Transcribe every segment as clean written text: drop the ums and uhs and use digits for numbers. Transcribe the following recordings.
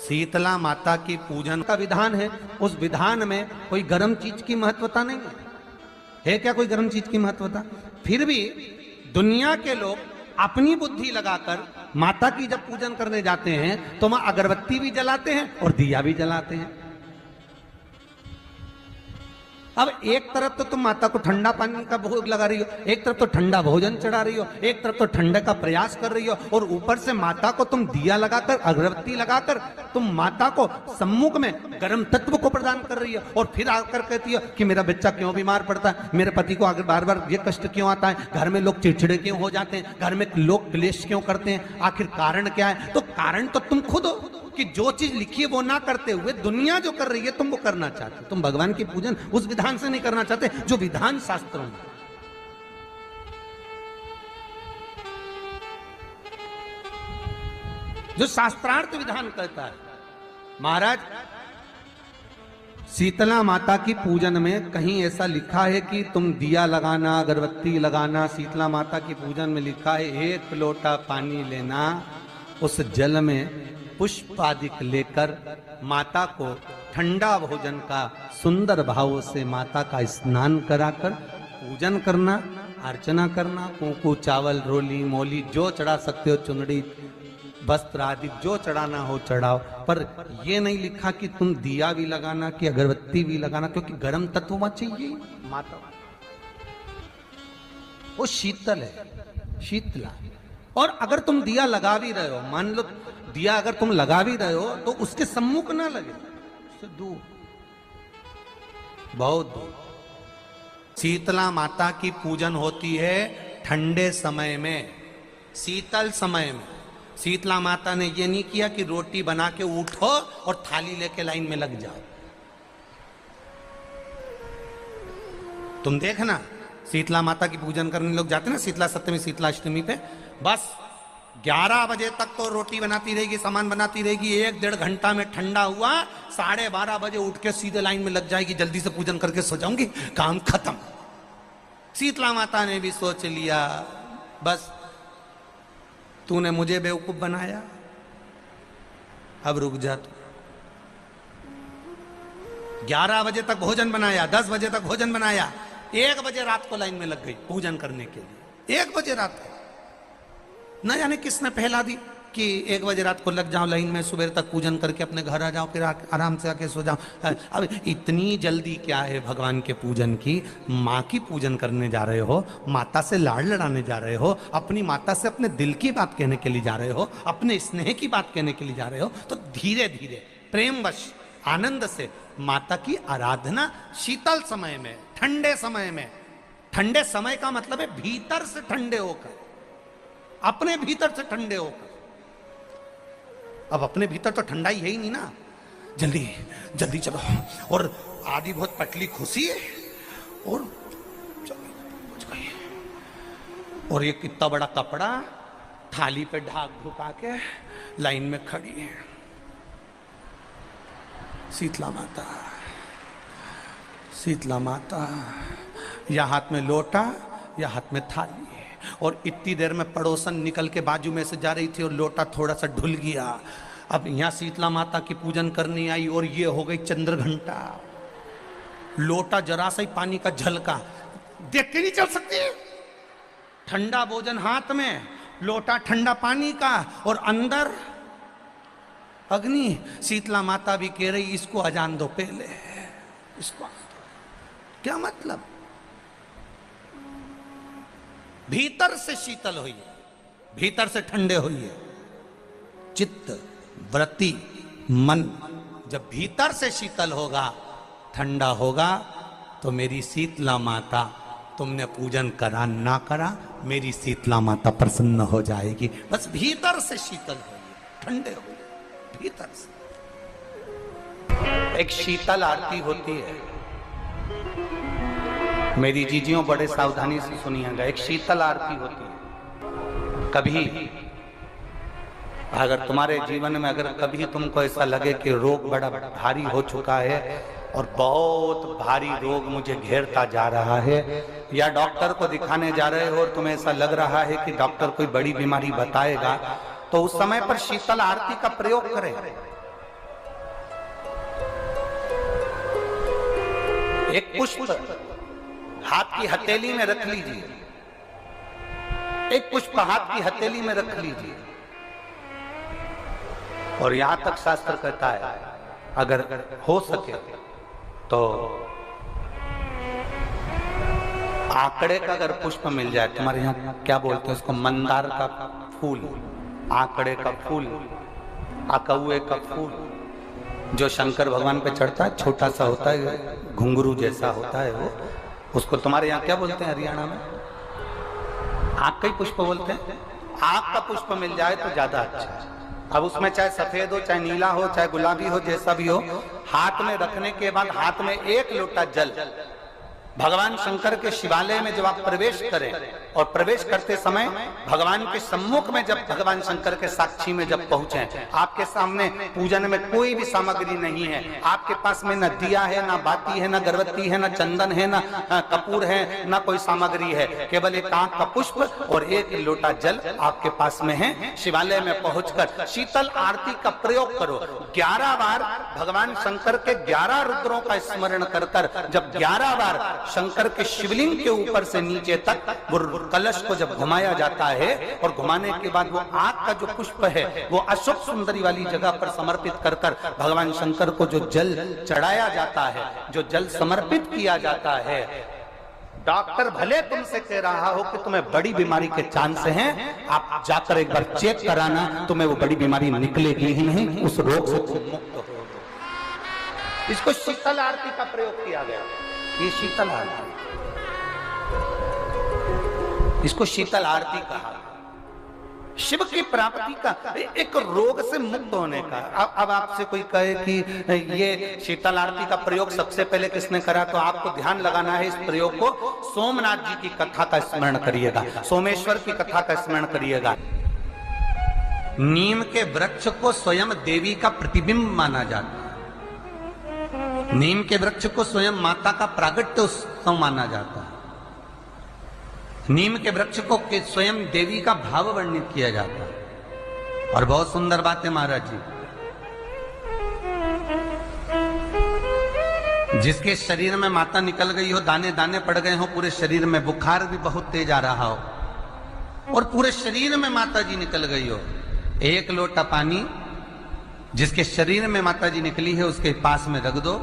शीतला माता की पूजन का विधान है। उस विधान में कोई गर्म चीज की महत्वता नहीं है क्या? कोई गर्म चीज की महत्वता? फिर भी दुनिया के लोग अपनी बुद्धि लगाकर माता की जब पूजन करने जाते हैं तो वहां अगरबत्ती भी जलाते हैं और दिया भी जलाते हैं। अब एक तरफ तो तुम माता को ठंडा पानी का भोग लगा रही हो, एक तरफ तो ठंडा भोजन चढ़ा रही हो, एक तरफ तो ठंडे का प्रयास कर रही हो, और ऊपर से माता को तुम दिया लगाकर अगरबत्ती लगाकर तुम माता को सम्मुख में गर्म तत्व को प्रदान कर रही हो। और फिर आकर कहती हो कि मेरा बच्चा क्यों बीमार पड़ता है, मेरे पति को आगे बार बार ये कष्ट क्यों आता है, घर में लोग चिड़चिड़े क्यों हो जाते हैं, घर में लोग क्लेश क्यों करते हैं, आखिर कारण क्या है? तो कारण तो तुम खुद हो कि जो चीज लिखी है वो ना करते हुए दुनिया जो कर रही है तुम वो करना चाहते हो। तुम भगवान की पूजन उस विधान से नहीं करना चाहते जो विधान शास्त्रों में। जो शास्त्रार्थ विधान कहता है। महाराज, शीतला माता की पूजन में कहीं ऐसा लिखा है कि तुम दिया लगाना, अगरबत्ती लगाना? शीतला माता की पूजन में लिखा है एक लोटा पानी लेना, उस जल में पुष्प आदि लेकर माता को ठंडा भोजन का सुंदर भाव से माता का स्नान कराकर पूजन करना, अर्चना करना, कुंकू चावल रोली मोली जो चढ़ा सकते हो, चुनरी वस्त्र आदि जो चढ़ाना हो चढ़ाओ। पर यह नहीं लिखा कि तुम दिया भी लगाना कि अगरबत्ती भी लगाना, क्योंकि गर्म तत्व वहां चाहिए। माता वो शीतल है, शीतला। और अगर तुम दिया लगा भी रहे हो, मान लो दिया अगर तुम लगा भी रहे हो तो उसके सम्मुख ना लगे, उससे दूर, बहुत दूर। शीतला माता की पूजन होती है ठंडे समय में, शीतल समय में। शीतला माता ने यह नहीं किया कि रोटी बना के उठो और थाली लेके लाइन में लग जाओ। तुम देखना, शीतला माता की पूजन करने लोग जाते ना शीतला सप्तमी, शीतला अष्टमी पे, बस 11 बजे तक तो रोटी बनाती रहेगी, सामान बनाती रहेगी। 1-1.5 घंटा में ठंडा हुआ, 12:30 बजे उठ के सीधे लाइन में लग जाएगी, जल्दी से पूजन करके सो जाऊंगी, काम खत्म। शीतला माता ने भी सोच लिया, बस तूने मुझे बेवकूफ बनाया, अब रुक जा तू। 11 बजे तक भोजन बनाया, 10 बजे तक भोजन बनाया, 1 बजे रात को लाइन में लग गई पूजन करने के लिए। 1 बजे रात को न जाने किसने पहला दी कि 1 बजे रात को लग जाओ लाइन में, सुबह तक पूजन करके अपने घर आ जाओ, फिर आराम से आके सो जाओ। अब इतनी जल्दी क्या है भगवान के पूजन की? माँ की पूजन करने जा रहे हो, माता से लाड़ लड़ाने जा रहे हो, अपनी माता से अपने दिल की बात कहने के लिए जा रहे हो, अपने स्नेह की बात कहने के लिए जा रहे हो, तो धीरे धीरे प्रेमवश आनंद से माता की आराधना शीतल समय में, ठंडे समय में। ठंडे समय का मतलब है भीतर से ठंडे होकर, अपने भीतर से ठंडे होकर। अब अपने भीतर तो ठंडा ही है ही नहीं ना, जल्दी जल्दी चलो। और आदि बहुत पतली खुशी है और और ये कितना बड़ा कपड़ा थाली पे ढाक ढुका के लाइन में खड़ी है शीतला माता। शीतला माता, या हाथ में लोटा या हाथ में थाली, और इतनी देर में पड़ोसन निकल के बाजू में से जा रही थी और लोटा थोड़ा सा ढुल गया। अब यहां शीतला माता की पूजन करनी आई और ये हो गई चंद्र घंटा। लोटा जरा सा ही पानी का झलका, देख के नहीं चल सकती। ठंडा भोजन हाथ में, लोटा ठंडा पानी का, और अंदर अग्नि। शीतला माता भी कह रही इसको अजान दो पहले, इसको। क्या मतलब? भीतर से शीतल होइए, भीतर से ठंडे होइए। चित्त, वृत्ति, मन जब भीतर से शीतल होगा, ठंडा होगा, तो मेरी शीतला माता, तुमने पूजन करा ना करा, मेरी शीतला माता प्रसन्न हो जाएगी। बस भीतर से शीतल होइए, ठंडे होइए भीतर से। एक शीतल आरती होती है, मेरी जीजियों बड़े सावधानी से सुनिएगा। एक शीतल आरती होती है। कभी अगर तुम्हारे जीवन में अगर कभी तुमको ऐसा लगे कि रोग बड़ा भारी हो चुका है और बहुत भारी रोग मुझे घेरता जा रहा है, या डॉक्टर को दिखाने जा रहे हो और तुम्हें ऐसा लग रहा है कि डॉक्टर कोई बड़ी बीमारी बताएगा, तो उस समय पर शीतल आरती का प्रयोग करें। एक पुष्प हाथ की हथेली में रख लीजिए, एक पुष्प हाथ की हथेली में रख लीजिए। और यहां तक शास्त्र कहता है अगर हो सके तो आंकड़े का अगर पुष्प मिल जाए, तुम्हारे यहाँ क्या बोलते हैं उसको, मंदार का फूल, आंकड़े का फूल, अकौए का फूल, जो शंकर भगवान पे चढ़ता है, छोटा सा होता है, घुंघरू जैसा होता है वो, उसको तुम्हारे यहाँ क्या बोलते हैं हरियाणा में? आंख का ही पुष्प बोलते हैं। आंख का पुष्प मिल जाए तो ज्यादा अच्छा है। अब उसमें चाहे सफेद हो, चाहे नीला हो, चाहे गुलाबी हो, जैसा भी हो, हाथ में रखने के बाद हाथ में एक लोटा जल, भगवान शंकर के शिवालय में जब आप प्रवेश करें और प्रवेश करते समय भगवान के सम्मुख में जब भगवान शंकर के साक्षी में जब पहुंचे, आपके सामने पूजन में कोई भी सामग्री नहीं है, आपके पास में न दिया है, ना बाती है, ना गर्भवती है, ना चंदन है, ना कपूर है, ना कोई सामग्री है, केवल एक आंख का पुष्प और एक लोटा जल आपके पास में है। शिवालय में पहुंचकर शीतल आरती का प्रयोग करो। 11 बार भगवान शंकर के 11 रुद्रों का स्मरण कर जब 11 बार शंकर के शिवलिंग के ऊपर से नीचे तक वो कलश को जब घुमाया जाता है और घुमाने के बाद वो आग का जो पुष्प है वो अशोक सुंदरी वाली जगह पर समर्पित कर भगवान शंकर को जो जल चढ़ाया जाता है, जो जल समर्पित किया जाता है, डॉक्टर भले तुमसे कह रहा हो कि तुम्हें बड़ी बीमारी के चांस हैं, आप जाकर एक बार चेक कराना, तुम्हें वो बड़ी बीमारी निकलेगी ही नहीं, उस रोग से मुक्त हो। इसको शीतल आरती का प्रयोग किया गया। ये शीतल आरती, इसको शीतल आरती कहा। शिव की प्राप्ति का, एक रोग से मुक्त होने का। अब आपसे कोई कहे कि ये शीतल आरती का प्रयोग सबसे पहले किसने करा, तो आपको ध्यान लगाना है इस प्रयोग को। सोमनाथ जी की कथा का स्मरण करिएगा, सोमेश्वर की कथा का स्मरण करिएगा। नीम के वृक्ष को स्वयं देवी का प्रतिबिंब माना जाता है। नीम के वृक्ष को स्वयं माता का प्रागट्य उत्सव माना जाता है। नीम के वृक्ष को स्वयं देवी का भाव वर्णित किया जाता है। और बहुत सुंदर बात है महाराज जी, जिसके शरीर में माता निकल गई हो, दाने दाने पड़ गए हो पूरे शरीर में, बुखार भी बहुत तेज आ रहा हो और पूरे शरीर में माता जी निकल गई हो, एक लोटा पानी जिसके शरीर में माता जी निकली है उसके पास में रख दो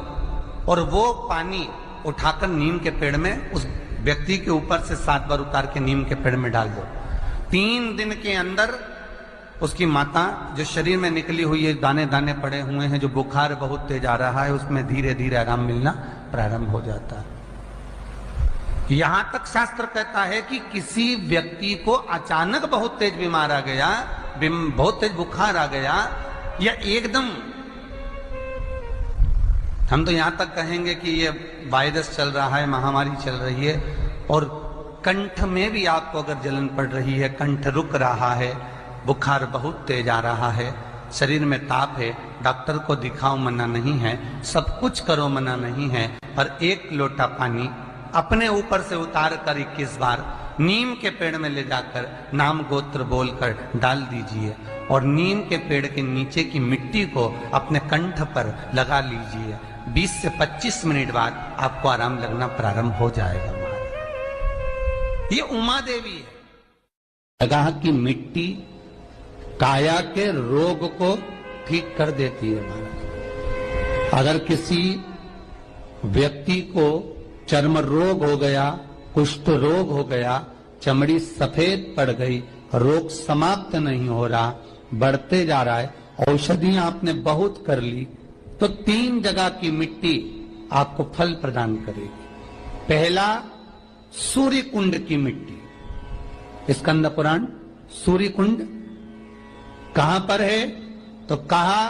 और वो पानी उठाकर नीम के पेड़ में उस व्यक्ति के ऊपर से 7 बार उतार के नीम के पेड़ में डाल दो। 3 दिन के अंदर उसकी माता जो शरीर में निकली हुई है, दाने दाने पड़े हुए हैं, जो बुखार बहुत तेज आ रहा है, उसमें धीरे धीरे आराम मिलना प्रारंभ हो जाता है। यहां तक शास्त्र कहता है कि किसी व्यक्ति को अचानक बहुत तेज बीमार आ गया, बहुत तेज बुखार आ गया, या एकदम, हम तो यहां तक कहेंगे कि ये वायरस चल रहा है, महामारी चल रही है, और कंठ में भी आपको अगर जलन पड़ रही है, कंठ रुक रहा है, बुखार बहुत तेज आ रहा है, शरीर में ताप है, डॉक्टर को दिखाओ मना नहीं है, सब कुछ करो मना नहीं है, पर एक लोटा पानी अपने ऊपर से उतार कर 21 बार नीम के पेड़ में ले जाकर नाम गोत्र बोलकर डाल दीजिए और नीम के पेड़ के नीचे की मिट्टी को अपने कंठ पर लगा लीजिए। 20 से 25 मिनट बाद आपको आराम लगना प्रारंभ हो जाएगा। ये उमा देवी है। जगह की मिट्टी काया के रोग को ठीक कर देती है महाराज। अगर किसी व्यक्ति को चर्म रोग हो गया, कुष्ठ रोग हो गया, चमड़ी सफेद पड़ गई, रोग समाप्त नहीं हो रहा, बढ़ते जा रहा है, औषधियां आपने बहुत कर ली, तो 3 जगह की मिट्टी आपको फल प्रदान करेगी। पहला, सूर्य कुंड की मिट्टी। स्कंद पुराण सूर्य कुंड कहां पर है, तो कहा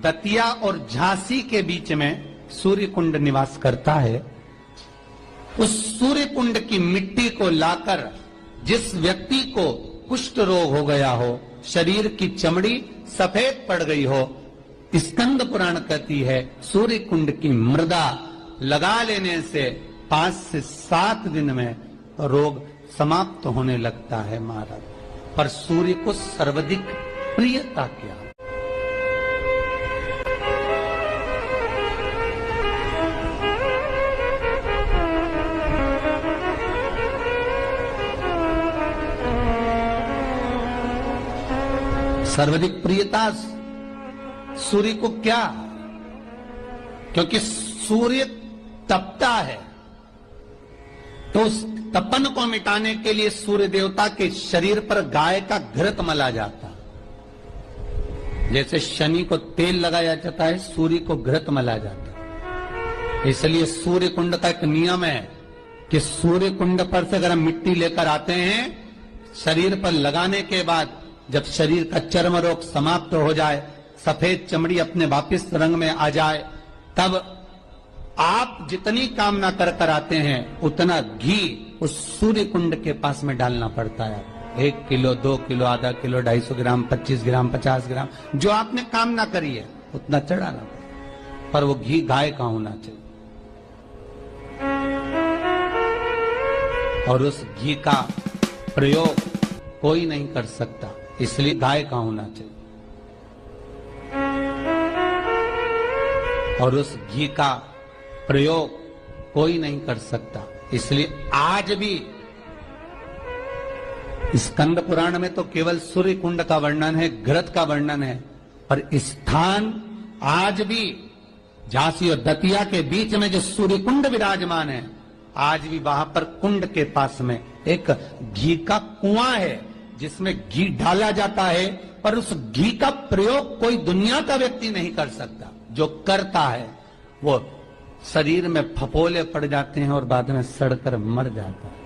दतिया और झांसी के बीच में सूर्य कुंड निवास करता है। उस सूर्य कुंड की मिट्टी को लाकर जिस व्यक्ति को कुष्ठ रोग हो गया हो, शरीर की चमड़ी सफेद पड़ गई हो, स्कंद पुराण कहती है सूर्य कुंड की मृदा लगा लेने से 5 से 7 दिन में रोग समाप्त होने लगता है महाराज। पर सूर्य को सर्वाधिक प्रियता क्या? सर्वाधिक प्रियता सूर्य को क्या? क्योंकि सूर्य तपता है, तो उस तपन को मिटाने के लिए सूर्य देवता के शरीर पर गाय का घृत मला जाता। जैसे शनि को तेल लगाया जाता है, सूर्य को घृत मला जाता। इसलिए सूर्य कुंड का एक नियम है कि सूर्य कुंड पर से अगर हम मिट्टी लेकर आते हैं, शरीर पर लगाने के बाद जब शरीर का चर्म रोग समाप्त हो जाए, सफेद चमड़ी अपने वापिस रंग में आ जाए, तब आप जितनी कामना कर आते हैं उतना घी उस सूर्य कुंड के पास में डालना पड़ता है। 1 किलो, 2 किलो, आधा किलो, 250 ग्राम, 25 ग्राम, 50 ग्राम, जो आपने कामना करी है उतना चढ़ाना पड़ता। पर वो घी गाय का होना चाहिए, और उस घी का प्रयोग कोई नहीं कर सकता, इसलिए गाय का होना चाहिए। और उस घी का प्रयोग कोई नहीं कर सकता, इसलिए आज भी स्कंद पुराण में तो केवल सूर्य कुंड का वर्णन है, घृत का वर्णन है, पर स्थान आज भी झांसी और दतिया के बीच में जो सूर्य कुंड विराजमान है, आज भी वहां पर कुंड के पास में एक घी का कुआं है जिसमें घी डाला जाता है, पर उस घी का प्रयोग कोई दुनिया का व्यक्ति नहीं कर सकता। जो करता है वो शरीर में फपोले पड़ जाते हैं और बाद में सड़कर मर जाता है।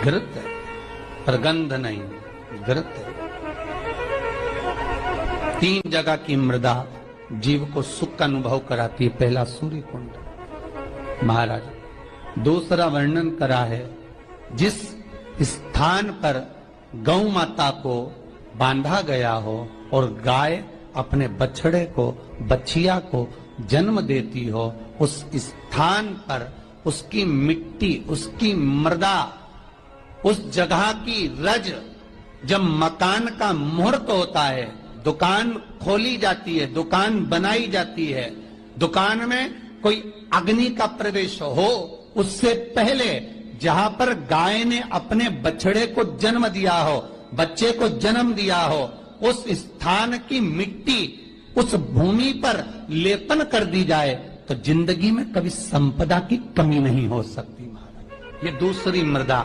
घृत है, पर गंध नहीं, घृत है। 3 जगह की मृदा जीव को सुख का अनुभव कराती है। पहला सूर्य कुंड महाराज, दूसरा वर्णन करा है जिस स्थान पर गौ माता को बांधा गया हो और गाय अपने बछड़े को, बछिया को जन्म देती हो, उस स्थान पर उसकी मिट्टी, उसकी मृदा, उस जगह की रज, जब मकान का मुहूर्त होता है, दुकान खोली जाती है, दुकान बनाई जाती है, दुकान में कोई अग्नि का प्रवेश हो, उससे पहले जहां पर गाय ने अपने बछड़े को जन्म दिया हो, बच्चे को जन्म दिया हो, उस स्थान की मिट्टी उस भूमि पर लेपन कर दी जाए तो जिंदगी में कभी संपदा की कमी नहीं हो सकती महाराज। ये दूसरी मृदा